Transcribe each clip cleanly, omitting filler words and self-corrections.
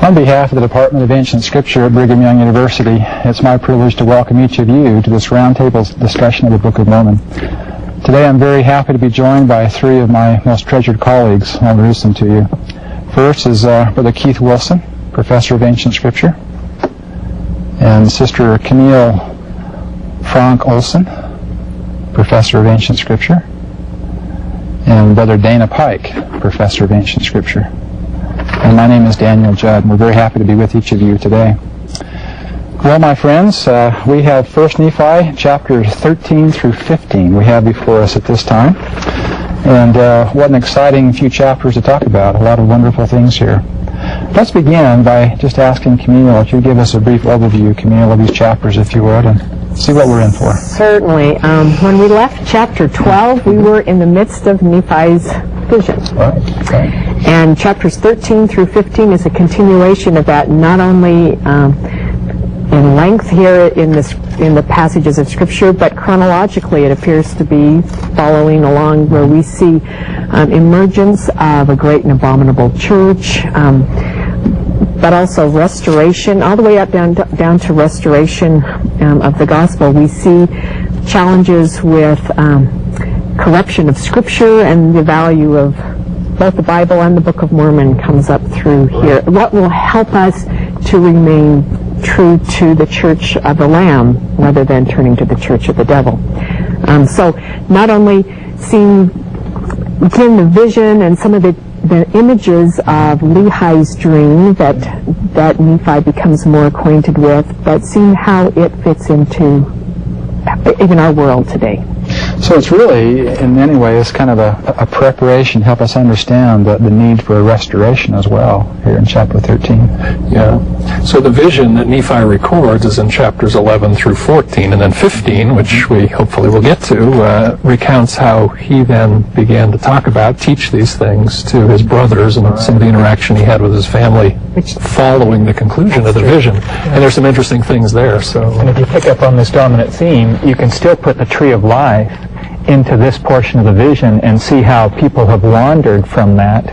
On behalf of the Department of Ancient Scripture at Brigham Young University, it's my privilege to welcome each of you to this roundtable discussion of the Book of Mormon. Today I'm very happy to be joined by three of my most treasured colleagues. I'll introduce them to you. First is Brother Keith Wilson, Professor of Ancient Scripture, and Sister Camille Frank Olson, Professor of Ancient Scripture, and Brother Dana Pike, Professor of Ancient Scripture. And my name is Daniel Judd, and we're very happy to be with each of you today. Well, my friends, we have 1 Nephi chapters 13 through 15 we have before us at this time. And what an exciting few chapters to talk about. A lot of wonderful things here. Let's begin by just asking Camille if you give us a brief overview, Camille, of these chapters, if you would, and see what we're in for. Certainly. When we left chapter 12, we were in the midst of Nephi's vision. Right. And chapters 13 through 15 is a continuation of that, not only in length here in the passages of Scripture, but chronologically it appears to be following along, where we see emergence of a great and abominable church, but also restoration, all the way up down to restoration of the gospel. We see challenges with corruption of Scripture, and the value of both the Bible and the Book of Mormon comes up through here. What will help us to remain true to the Church of the Lamb rather than turning to the Church of the Devil. So not only seeing within the vision and some of the images of Lehi's dream that Nephi becomes more acquainted with, but seeing how it fits into even our world today. So it's really, in many ways, kind of a preparation to help us understand the need for a restoration as well here in chapter 13. Yeah. So the vision that Nephi records is in chapters 11 through 14, and then 15, which we hopefully will get to, recounts how he then began to teach these things to his brothers, and some of the interaction he had with his family following the conclusion of the vision. And there's some interesting things there. So, and if you pick up on this dominant theme, you can still put the tree of life into this portion of the vision and see how people have wandered from that,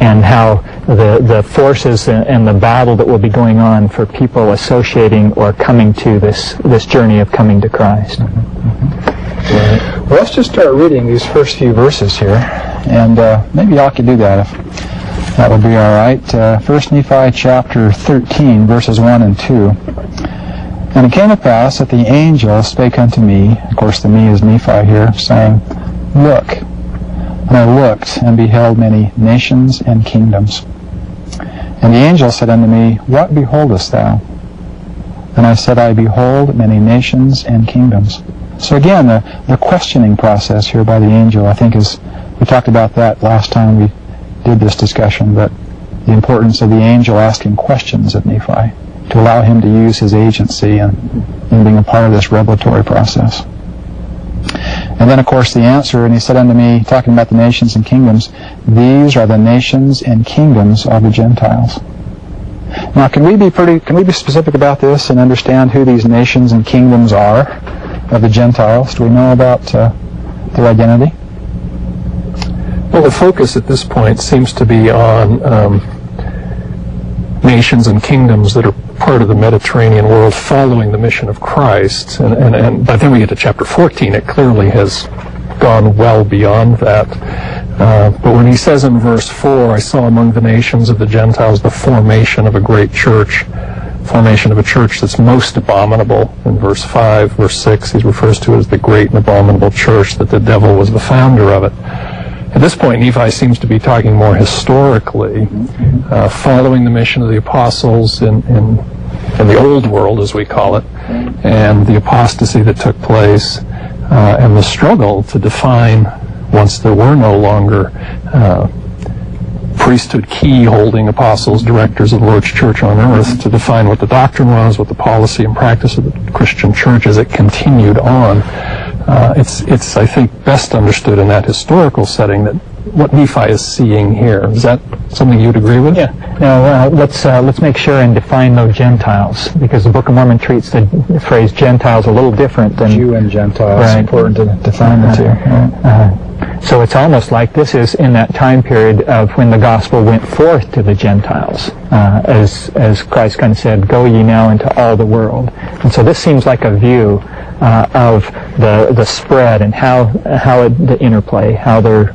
and how the forces and the battle that will be going on for people associating or coming to this journey of coming to Christ. Right. Well, let's just start reading these first few verses here, and maybe y'all could do that if that would be all right. 1 Nephi chapter 13, verses 1 and 2. And it came to pass that the angel spake unto me, of course the me is Nephi here, saying, Look. And I looked, and beheld many nations and kingdoms. And the angel said unto me, What beholdest thou? And I said, I behold many nations and kingdoms. So again, the questioning process here by the angel, I think we talked about that last time we did this discussion, but the importance of the angel asking questions of Nephi, to allow him to use his agency in being a part of this revelatory process. And then, of course, the answer, and he said unto me, talking about the nations and kingdoms, These are the nations and kingdoms of the Gentiles. Now, can we be specific about this and understand who these nations and kingdoms are of the Gentiles? Do we know about their identity? Well, the focus at this point seems to be on nations and kingdoms that are part of the Mediterranean world following the mission of Christ. And by the time we get to chapter 14, it clearly has gone well beyond that. But when he says in verse 4, I saw among the nations of the Gentiles the formation of a great church, formation of a church that's most abominable. In verse 5, verse 6, he refers to it as the great and abominable church, that the devil was the founder of it. At this point, Nephi seems to be talking more historically, following the mission of the apostles in the old world, as we call it, and the apostasy that took place, and the struggle to define, once there were no longer priesthood key-holding apostles, directors of the Lord's church on earth, to define what the doctrine was, what the policy and practice of the Christian church as it continued on. It's I think, best understood in that historical setting that what Nephi is seeing here. Is that something you'd agree with? Yeah. Now, let's make sure and define those Gentiles, because the Book of Mormon treats the phrase Gentiles a little different than Jew and Gentile. Right. It's important to define the two. So it's almost like this is in that time period of when the gospel went forth to the Gentiles, as Christ kind of said, "Go ye now into all the world." And so this seems like a view of the spread and the interplay, how they're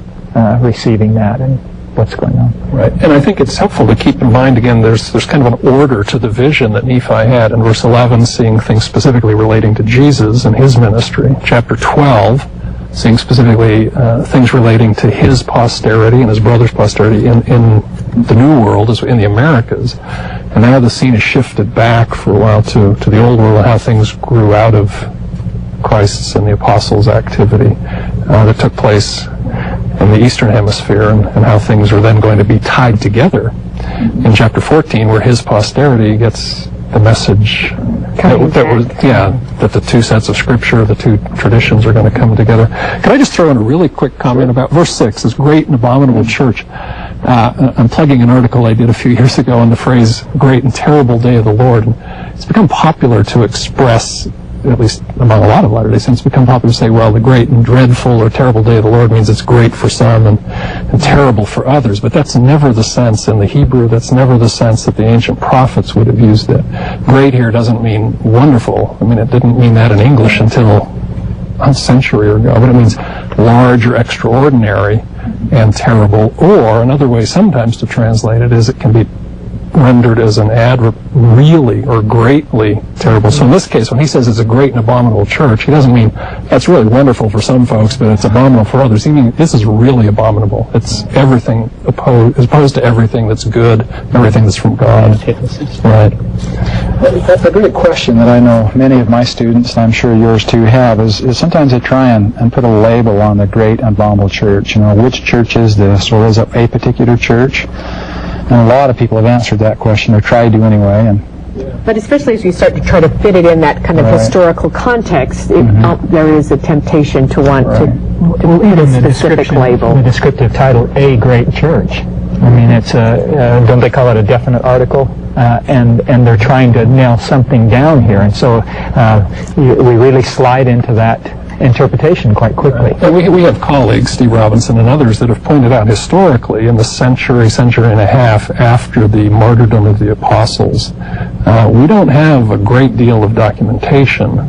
receiving that and what's going on. Right, and I think it's helpful to keep in mind, again, there's kind of an order to the vision that Nephi had. In verse 11, seeing things specifically relating to Jesus and his ministry. Chapter 12, seeing specifically things relating to his posterity and his brother's posterity in the New World, in the Americas. And now the scene is shifted back for a while to the Old World and how things grew out of Christ's and the Apostles' activity that took place in the Eastern Hemisphere, and how things are then going to be tied together in chapter 14, where his posterity gets the message that the two sets of Scripture, the two traditions are going to come together. Can I just throw in a really quick comment about verse 6, this great and abominable church? I'm plugging an article I did a few years ago on the phrase great and terrible day of the Lord. And it's become popular to express, at least among a lot of Latter-day Saints, become popular to say, well, the great and dreadful or terrible day of the Lord means it's great for some and terrible for others. But that's never the sense in the Hebrew. That's never the sense that the ancient prophets would have used it. Great here doesn't mean wonderful. I mean, it didn't mean that in English until a century ago. But it means large or extraordinary and terrible. Or another way sometimes to translate it is it can be rendered as an adverb, really or greatly terrible. So in this case, when he says it's a great and abominable church, he doesn't mean that's really wonderful for some folks, but it's abominable for others. He means this is really abominable. It's everything opposed to everything that's good, everything that's from God. Right. That's a great question that I know many of my students, and I'm sure yours too, have, is sometimes they try and put a label on the great and abominable church. You know, which church is this, or is it a particular church? And a lot of people have answered that question, or tried to anyway. But especially as you start to try to fit it in that kind of historical context, there is a temptation to want to put a specific label. The descriptive title, A Great Church. I mean, it's don't they call it a definite article? And they're trying to nail something down here. And so we really slide into that interpretation quite quickly. We have colleagues, Steve Robinson and others, that have pointed out historically in the century and a half after the martyrdom of the apostles, we don't have a great deal of documentation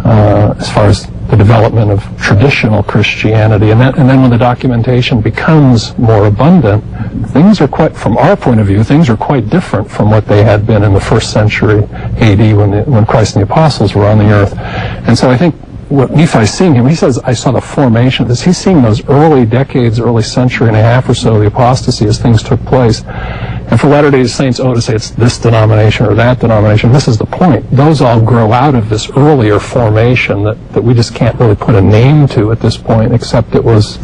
as far as the development of traditional Christianity. And then when the documentation becomes more abundant, things are quite, from our point of view, things are quite different from what they had been in the first century AD when Christ and the apostles were on the earth. And so I think what Nephi's seeing here, he says, I saw the formation of this. He's seeing those early decades, early century and a half or so, the apostasy as things took place. And for Latter-day Saints, to say it's this denomination or that denomination, this is the point. Those all grow out of this earlier formation that we just can't really put a name to at this point, except it was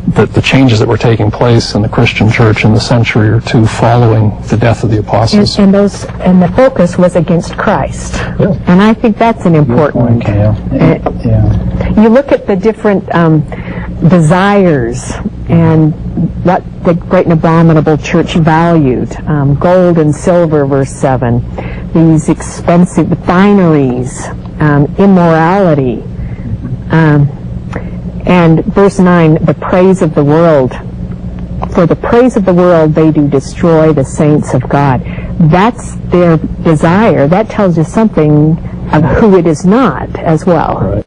the changes that were taking place in the Christian church in the century or two following the death of the apostles. And the focus was against Christ. Yeah. And I think that's an important point. You look at the different desires and what the great and abominable church valued. Gold and silver, verse 7. These expensive fineries, immorality. And verse 9, the praise of the world. For the praise of the world they do destroy the saints of God. That's their desire. That tells you something of who it is not as well. Right.